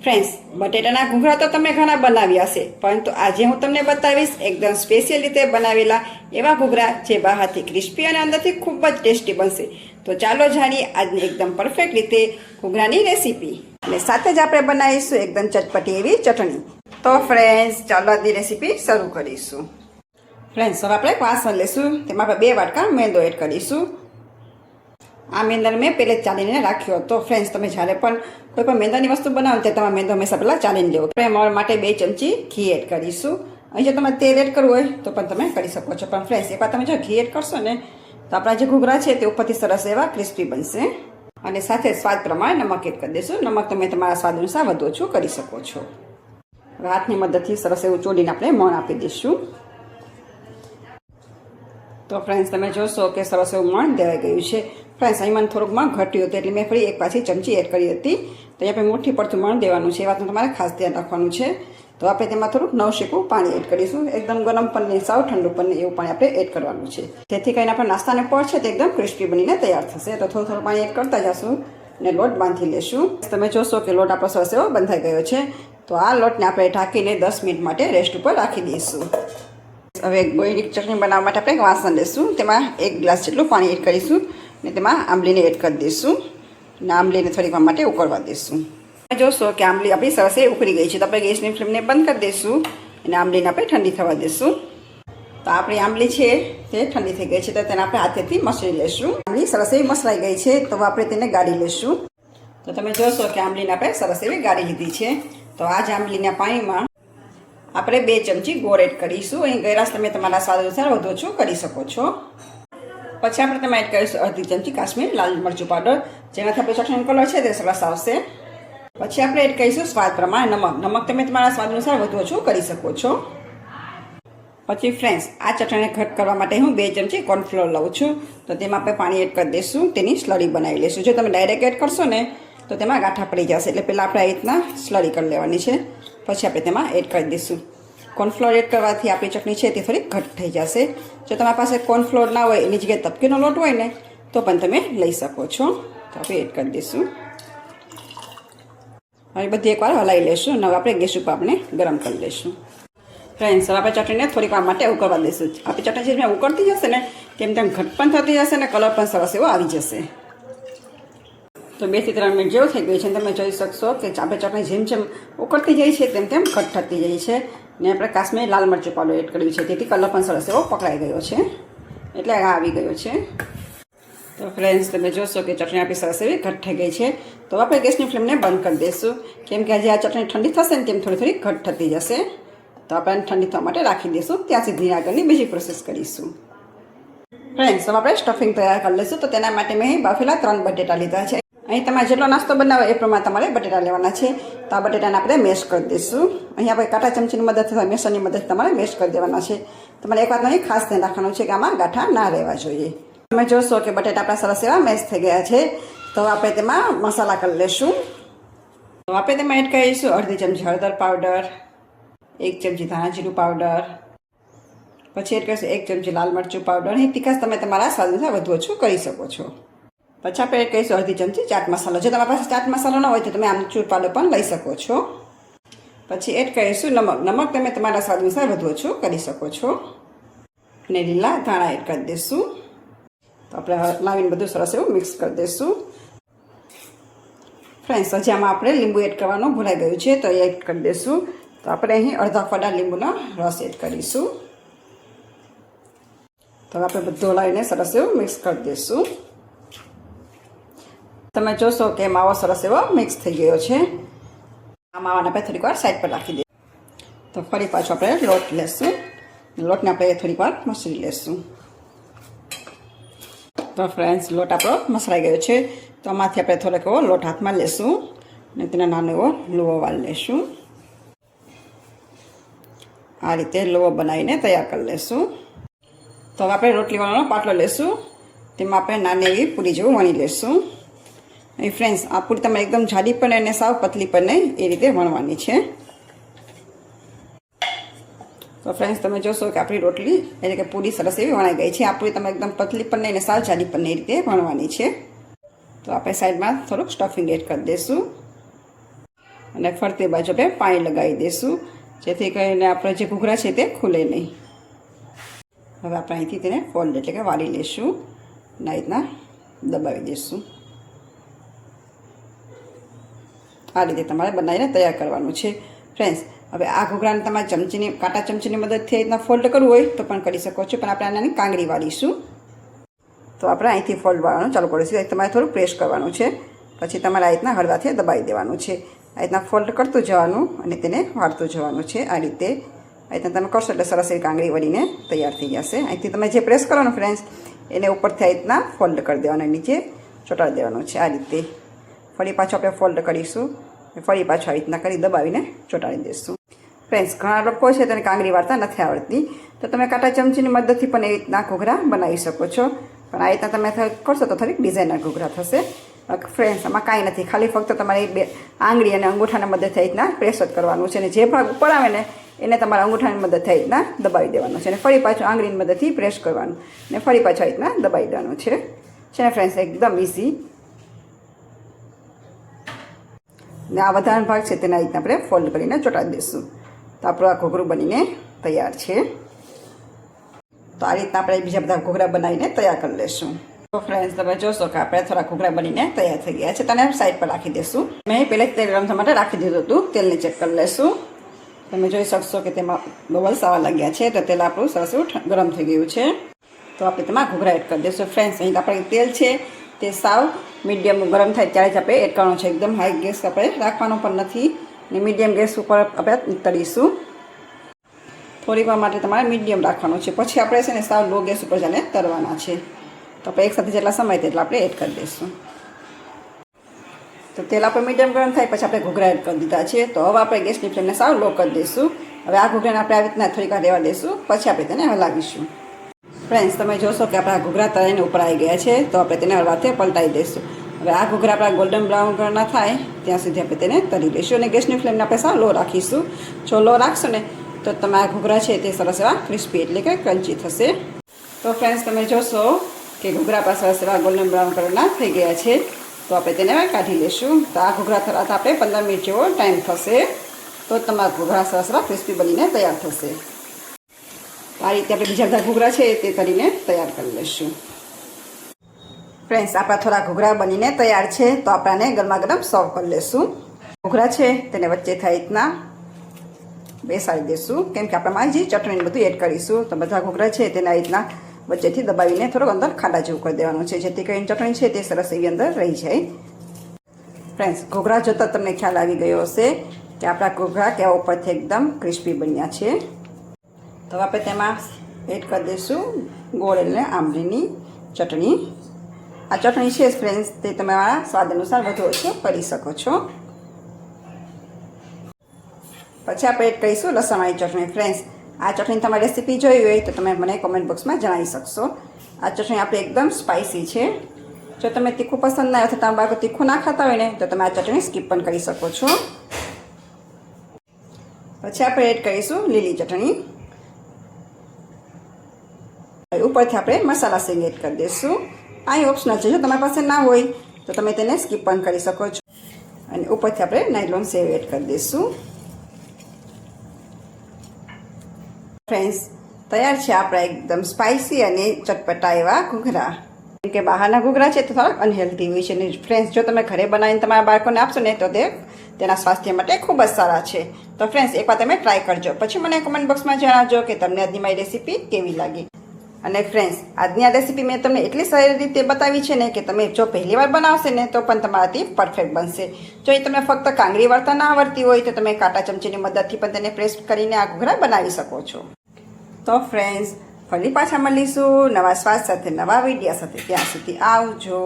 Friends, બટેટાના ઘૂઘરા તો તમે ઘણા બનાવ્યા હશે, પરંતુ આજે હું તમને બતાવીશ એકદમ સ્પેશિયલ રીતે બનાવેલા એવા ઘૂઘરા જે બહારથી ક્રિસ્પી અને અંદરથી ખૂબ જ ટેસ્ટી બનશે. તો ચાલો જાણીએ આજની એકદમ પરફેક્ટ રીતે ઘૂઘરાની રેસીપી. અને સાથે જ આપણે બનાવીશું એકદમ ચટપટી એવી ચટણી. તો ફ્રેન્ડ્સ, ચાલો આજની રેસીપી શરૂ કરીશું. ફ્રેન્ડ્સ, હવે આપણે એક વાસણ લઈશું, તેમાં આપણે 2 વાટકા મેંદો એડ કરીશું. આ મેંદાને મેં પહેલે જ ચાલીને રાખ્યો હતો. ફ્રેન્ડ્સ, તમે જ્યારે પણ કોઈ પણ મેંદાની વસ્તુ બનાવો ત્યારે તમારે મેંદો હંમેશા પહેલાં ચાલીને લેવો. આપણે માટે 2 ચમચી ઘી એડ કરીશું. અહીં જો તમારે તેલ એડ કરવું હોય તો પણ તમે કરી શકો છો. પણ ફ્રેન્ડ્સ, એકવાર તમે જો ઘી એડ કરશો ને તો આપણા જે ઘૂઘરા છે તે ઉપરથી સરસ એવા ક્રિસ્પી બનશે. અને સાથે સ્વાદ પ્રમાણે નમક એડ કરી દઈશું. નમક તમે તમારા સ્વાદ અનુસાર વધુ ઓછું કરી શકો છો. હાથની મદદથી સરસ એવું ચોડીને આપણે મોણ આપી દઈશું. તો ફ્રેન્ડ્સ, તમે જોશો કે સરસ એવું મણ દેવાઈ ગયું છે. ફ્રેન્ડ્સ, અહીં મને થોડુંક મણ ઘટ્યું હતું એટલે મેં ફરી એક પાછી ચમચી એડ કરી હતી. તો અહીંયા આપણે મુઠ્ઠી પડતું મણ દેવાનું છે, એ વાતનું તમારે ખાસ ધ્યાન રાખવાનું છે. તો આપણે તેમાં થોડુંક નવશેકું પાણી એડ કરીશું. એકદમ ગરમ પણ નહીં, સાવ ઠંડુ પણ નહીં, એવું પાણી આપણે એડ કરવાનું છે. જેથી કરીને આપણે નાસ્તાને પડ છે તે એકદમ ક્રિસ્પી બનીને તૈયાર થશે. તો થોડું પાણી એડ કરતા જશું અને લોટ બાંધી લેશું. તમે જોશો કે લોટ આપણો સરસ એવો બંધાઈ ગયો છે. તો આ લોટને આપણે ઢાંકીને 10 મિનિટ માટે રેસ્ટ ઉપર રાખી દઈશું. હવે ગોળની ચટણી બનાવવા માટે આપણે એક વાસણ લઈશું. તેમાં 1 ગ્લાસ જેટલું પાણી એડ કરીશું અને તેમાં આંબલીને એડ કરી દઈશું અને આંબલીને થોડીક વાર માટે ઉકળવા દઈશું. જોશો કે આંબલી આપણી સરસ ઉકળી ગઈ છે. તો આપણે ગેસની ફ્લેમને બંધ કરી દઈશું અને આંબલીને આપણે ઠંડી થવા દઈશું. તો આપણી આંબલી છે તે ઠંડી થઈ ગઈ છે, તો તેને આપણે હાથેથી મસળી લઈશું. આંબલી સરસ એવી મસળાઈ ગઈ છે, તો આપણે તેને ગાળી લઈશું. તો તમે જોશો કે આંબલીને આપણે સરસ એવી ગાળી લીધી છે. તો આ જ આંબલીના પાણીમાં આપણે 2 ચમચી ગોળ એડ કરીશું. અહીં ગળાશ તમે તમારા સ્વાદ અનુસાર વધુ ઓછું કરી શકો છો. પછી આપણે તેમાં એડ કરીશું અડધી ચમચી કાશ્મીર લાલ મરચું પાવડર, જેનાથી આપણે ચટણીનો કલર છે તે સરસ આવશે. પછી આપણે એડ કરીશું સ્વાદ પ્રમાણે નમક. નમક તમે તમારા સ્વાદ અનુસાર વધુ ઓછું કરી શકો છો. પછી ફ્રેન્ડ્સ, આ ચટણીને ઘટ કરવા માટે હું 2 ચમચી કોર્નફ્લોર લઉં છું. તો તેમાં આપણે પાણી એડ કરી દઈશું, તેની સ્લરી બનાવી લઈશું. જો તમે ડાયરેક્ટ એડ કરશો ને તો તેમાં ગાંઠા પડી જશે, એટલે પહેલાં આપણે આ રીતના સ્લરી કરી લેવાની છે. પછી આપણે તેમાં એડ કરી દઈશું. કોર્નફ્લોર એડ કરવાથી આપણી ચટણી છે તે થોડી ઘટ થઈ જશે. જો તમારી પાસે કોર્નફ્લોર ના હોય, એની જગ્યાએ તપકીનો લોટ હોય ને તો પણ તમે લઈ શકો છો. તો આપણે એડ કરી દઈશું. હવે બધી એકવાર હલાવી લઈશું અને હવે આપણે ગેસ ઉપર આપણે ગરમ કરી લઈશું. ફ્રેન્ડ્સ, હવે આપણે ચટણીને થોડીક વાર માટે ઉકળવા દઈશું. આપણી ચટણી જેમ ઉકળતી જશે ને તેમ તેમ ઘટ પણ થતી જશે અને કલર પણ સરસ એવો આવી જશે. તો 2 થી 3 મિનિટ જેવું થઈ ગયું છે. તમે જોઈ શકશો કે આપણે ચટણી જેમ જેમ ઉકળતી જાય છે તેમ તેમ ઘટ થતી જાય છે. ને આપણે કાશ્મીરી લાલ મરચું પાવડર એડ કર્યું છે, તેથી કલર પણ સરસ એવો પકડાઈ ગયો છે, એટલે આ આવી ગયો છે. તો ફ્રેન્ડ્સ, તમે જોશો કે ચટણી આપણી સરસ એવી ઘટ થઈ ગઈ છે. તો આપણે ગેસની ફ્લેમને બંધ કરી દઈશું, કેમ કે આજે આ ચટણી ઠંડી થશે ને તેમ થોડી ઘટ થતી જશે. તો આપણે ઠંડી થવા માટે રાખી દઈશું. ત્યાં સુધી આગળની બીજી પ્રોસેસ કરીશું. ફ્રેન્ડ્સ, હવે આપણે સ્ટફિંગ તૈયાર કરી લઈશું. તો તેના માટે મેં બાફેલા 3 બટેટા લીધા છે. અહીં તમારે જેટલો નાસ્તો બનાવો એ પ્રમાણે તમારે બટેટા લેવાના છે. તો આ બટેટાને આપણે મેશ કરી દઈશું. અહીં આપણે કાંટા ચમચીની મદદથી મેસરની મદદથી તમારે મેશ કરી દેવાના છે. તમારે એક વાતનું અહીં ખાસ ધ્યાન રાખવાનું છે કે આમાં ગાંઠા ના રહેવા જોઈએ. તમે જોશો કે બટેટા આપણા સરસ એવા મેશ થઈ ગયા છે. તો આપણે તેમાં મસાલા કરી લઈશું. તો આપણે તેમાં એડ કરીશું અડધી ચમચી હળદર પાવડર, 1 ચમચી ધાણા જીરું પાવડર, પછી એડ કરીશું 1 ચમચી લાલ મરચું પાવડર. અહીં તીખાશ તમે તમારા સ્વાદ અનુસાર વધુ ઓછું કરી શકો છો. પછી આપણે એડ કરીશું અડધી ચમચી ચાટ મસાલો. જો તમારી પાસે ચાટ મસાલો ન હોય તો તમે આમચૂર પાવડર પણ લઈ શકો છો. પછી એડ કરીશું નમક. નમક તમે તમારા સ્વાદ અનુસાર વધુ ઓછું કરી શકો છો. અને લીલા ધાણા એડ કરી દઈશું. તો આપણે લાવીને બધું સરસ એવું મિક્સ કરી દઈશું. ફ્રેન્ડ્સ, હજી આમાં આપણે લીંબુ એડ કરવાનું ભૂલાઈ ગયું છે, તો એ એડ કરી દઈશું. તો આપણે અહીં અડધા ફડા લીંબુનો રસ એડ કરીશું. તો આપણે બધું લાવીને સરસ એવું મિક્સ કરી દઈશું. તમે જોશો કે માવો સરસ એવો મિક્સ થઈ ગયો છે. આ માવાને આપણે થોડીક વાર સાઈડ પર રાખી દઈશું. તો ફરી પાછું આપણે લોટ લેશું. લોટને આપણે થોડીક વાર મસળી લેશું. તો ફ્રેન્ડ્સ, લોટ આપણો મસળાઈ ગયો છે. તો આમાંથી આપણે થોડોક એવો લોટ હાથમાં લેશું અને તેનો નાનો એવો લુવો વાળી લેશું. આ રીતે લુવો બનાવીને તૈયાર કરી લેશું. તો હવે આપણે રોટલી વાળવાનો પાટલો લેશું. તેમાં આપણે નાની એવી પૂરી જેવું વણી લેશું. અહીં ફ્રેન્ડ્સ, આ પૂરી તમારે એકદમ જાડી પણ અને સાવ પતલી પણ નહીં એ રીતે વણવાની છે. તો ફ્રેન્ડ્સ, તમે જોશો કે આપણી રોટલી એટલે કે પૂરી સરસ એવી વણાઈ ગઈ છે. આ પૂરી તમે એકદમ પતલી પણ નહીં અને સાવ જાડી પણ નહીં એ રીતે વણવાની છે. તો આપણે સાઈડમાં થોડુંક સ્ટફિંગ એડ કરી દઈશું. અને ફરતી બાજુ આપણે પાણી લગાવી દઈશું, જેથી કરીને આપણે જે ઘૂઘરા છે તે ખુલે નહીં. હવે આપણે અહીંથી તેને ફોલ્ડ એટલે કે વાળી લઈશું અને આ રીતના દબાવી દઈશું. આ રીતે તમારે બનાવીને તૈયાર કરવાનું છે ફ્રેન્ડ્સ. હવે આ ઘૂઘરાને તમારે કાંટા ચમચીની મદદથી આ રીતના ફોલ્ડ કરવું હોય તો પણ કરી શકો છો, પણ આપણે આનાની કાંગરી વાળીશું. તો આપણે અહીંથી ફોલ્ડ વાળવાનું ચાલુ કરીશું. તમારે થોડું પ્રેસ કરવાનું છે, પછી તમારે આ રીતના હળવાથી દબાવી દેવાનું છે. આ રીતના ફોલ્ડ કરતું જવાનું અને તેને વાળતું જવાનું છે. આ રીતે તમે કરશો એટલે સરસ એવી કાંગરી વળીને તૈયાર થઈ જશે. અહીંથી તમે જે પ્રેસ કરવાનું ફ્રેન્ડ્સ એને ઉપરથી આ રીતના ફોલ્ડ કરી દેવાનું, નીચે ચોંટાડી દેવાનું છે. આ રીતે ફરી પાછું આપણે ફોલ્ડ કરીશું, ફરી પાછું આ રીતના કરી દબાવીને ચોંટાડી દઈશું. ફ્રેન્ડ્સ, ઘણા લોકો છે તેને કાંગરી વાળતા નથી આવડતી, તો તમે કાંટા ચમચીની મદદથી પણ એ રીતના ઘૂઘરા બનાવી શકો છો. પણ આ રીતના તમે કરશો તો થોડીક ડિઝાઇનર ઘૂઘરા થશે. ફ્રેન્ડ્સ, આમાં કાંઈ નથી, ખાલી ફક્ત તમારે બે આંગળી અને અંગૂઠાના મદદથી રીતના પ્રેસ જ કરવાનું છે, અને જે ભાગ ઉપર આવે ને એને તમારા અંગૂઠાની મદદથી રીતના દબાવી દેવાનું છે, અને ફરી પાછું આંગળીની મદદથી પ્રેસ કરવાનું, અને ફરી પાછું આ રીતના દબાવી દેવાનું છે ને ફ્રેન્ડ્સ, એકદમ ઇઝી. ને આ વધારાનો ભાગ છે તેના રીતના આપણે ફોલ્ડ કરીને ચોંટાડી દઈશું. તો આપણું આ ઘૂઘરું બનીને તૈયાર છે. તો આ રીતના આપણે બીજા બધા ઘૂઘરા બનાવીને તૈયાર કરી લઈશું. તો ફ્રેન્ડ્સ, તમે જોશો કે આપણે થોડા ઘૂઘરા બનીને તૈયાર થઈ ગયા છે. તેને સાઈડ પર રાખી દઈશું. મેં પહેલાં તેલ ગરમ થવા માટે રાખી દીધું હતું. તેલને ચેક કરી લઈશું. તમે જોઈ શકશો કે તેમાં બબલ્સ આવવા લાગ્યા છે, તો તેલ આપણું સરસ ગરમ થઈ ગયું છે. તો આપણે તેમાં ઘૂઘરા એડ કરી દઈશું. ફ્રેન્ડ્સ, અહીં આપણે તેલ છે તે સાવ મીડિયમ ગરમ થાય ત્યારે જ આપણે એડ કરવાનું છે. એકદમ હાઈ ગેસ આપણે રાખવાનો પણ નથી, ને મીડિયમ ગેસ ઉપર આપણે તળીશું. થોડીક વાર માટે તમારે મીડિયમ રાખવાનું છે, પછી આપણે છે ને સાવ લો ગેસ ઉપર જઈને તળવાના છે. તો આપણે એકસાથે જેટલા સમય તેટલા આપણે એડ કરી દઈશું. તો તેલ આપણે મીડિયમ ગરમ થાય પછી આપણે ઘૂઘરા એડ કરી દીધા છે. તો હવે આપણે ગેસની ફ્લેમને સાવ લો કરી દઈશું. હવે આ ઘૂઘરાને આપણે આવી રીતના થોડીક વાર રહેવા દઈશું, પછી આપણે તેને હલાવીશું. ફ્રેન્ડ્સ, તમે જોશો કે આપણા ઘૂઘરા તળીને ઉપર આવી ગયા છે, તો આપણે તેને હળવાથી પલટાવી દઈશું. હવે આ ઘૂઘરા આપણા ગોલ્ડન બ્રાઉન કલરના થાય ત્યાં સુધી આપણે તેને તળી દઈશું, અને ગેસની ફ્લેમને આપણે સાવ લો રાખીશું. જો લો રાખશો ને તો તમારા ઘૂઘરા છે તે સરસ એવા ક્રિસ્પી એટલે કે ક્રન્ચી થશે. તો ફ્રેન્ડ્સ, તમે જોશો કે ઘૂઘરા પર સરસ એવા ગોલ્ડન બ્રાઉન કલરના થઈ ગયા છે, તો આપણે તેને કાઢી લઈશું. તો આ ઘૂઘરા થતા આપણે 15 મિનિટ જેવો ટાઈમ થશે, તો તમારા ઘૂઘરા સરસ એવા ક્રિસ્પી બનીને તૈયાર થશે. આ રીતે આપણે બીજા બધા ઘૂઘરા છે તે કરીને તૈયાર કરી લઈશું. ફ્રેન્ડ્સ, આપણા થોડા ઘૂઘરા બનીને તૈયાર છે, તો આપણે ગરમા ગરમ સર્વ કરી લઈશું. ઘૂઘરા છે તેને વચ્ચે થાય રીતના બેસાડી દઈશું, કેમ કે આપણે હજી ચટણી બધું એડ કરીશું. તો બધા ઘૂઘરા છે તેના રીતના વચ્ચેથી દબાવીને થોડોક અંદર ખાડા જેવું કરી દેવાનું છે, જેથી કરીને ચટણી છે તે સરસ એવી અંદર રહી જાય. ફ્રેન્ડ્સ, ઘૂઘરા જોતાં તમને ખ્યાલ આવી ગયો હશે કે આપણા ઘૂઘરા કેવા ઉપરથી એકદમ ક્રિસ્પી બન્યા છે. તો આપણે તેમાં એડ કરી દઈશું ગોળ એટલે આંબલીની ચટણી. આ ચટણી છે ફ્રેન્ડ્સ તે તમારા સ્વાદ અનુસાર વધુ ઓછું કરી શકો છો. પછી આપણે એડ કરીશું લસણવાળી ચટણી. ફ્રેન્ડ્સ, આ ચટણી તમારી રેસીપી જોઈ હોય તો તમે મને કોમેન્ટ બોક્સમાં જણાવી શકશો. આ ચટણી આપણે એકદમ સ્પાઇસી છે. જો તમે તીખું પસંદ ના હોય તો તમે બાળકો તીખું ના ખાતા હોય ને તો તમે આ ચટણી સ્કીપ પણ કરી શકો છો. પછી આપણે એડ કરીશું લીલી ચટણી. ઉપરથી આપણે મસાલા સેંગ એડ કરી દઈશું. આ ઓપ્શનલ છે, જો તમારી પાસે ના હોય તો તમે તેને સ્કીપ પણ કરી શકો છો. અને ઉપરથી આપણે નાયલોન સેવ એડ કરી દઈશું. ફ્રેન્ડ્સ, તૈયાર છે આપણા એકદમ સ્પાઇસી અને ચટપટા એવા ઘૂઘરા. કેમ કે બહારના ઘૂઘરા છે તો થોડાક અનહેલ્ધી હોય છે, અને ફ્રેન્ડ્સ જો તમે ઘરે બનાવીને તમારા બાળકોને આપશો ને તો તેના સ્વાસ્થ્ય માટે ખૂબ જ સારા છે. તો ફ્રેન્ડ્સ, એકવાર તમે ટ્રાય કરજો, પછી મને કોમેન્ટ બોક્સમાં જણાવજો કે તમને આજની મારી રેસીપી કેવી લાગી. અને ફ્રેન્ડ્સ, આજની આ રેસીપી મેં તમને એટલી સારી રીતે બતાવી છે ને કે તમે જો પહેલી વાર બનાવશે ને તો પણ તમારાથી પરફેક્ટ બનશે. જો એ તમને ફક્ત કાંગરી વાળતા ના આવડતી હોય તો તમે કાંટા ચમચીની મદદથી પણ તેને પ્રેસ કરીને આ ઘૂઘરા બનાવી શકો છો. તો ફ્રેન્ડ્સ, ફરી પાછા મળીશું નવા સ્વાદ સાથે, નવા વિડીયો સાથે. ત્યાં સુધી આવજો.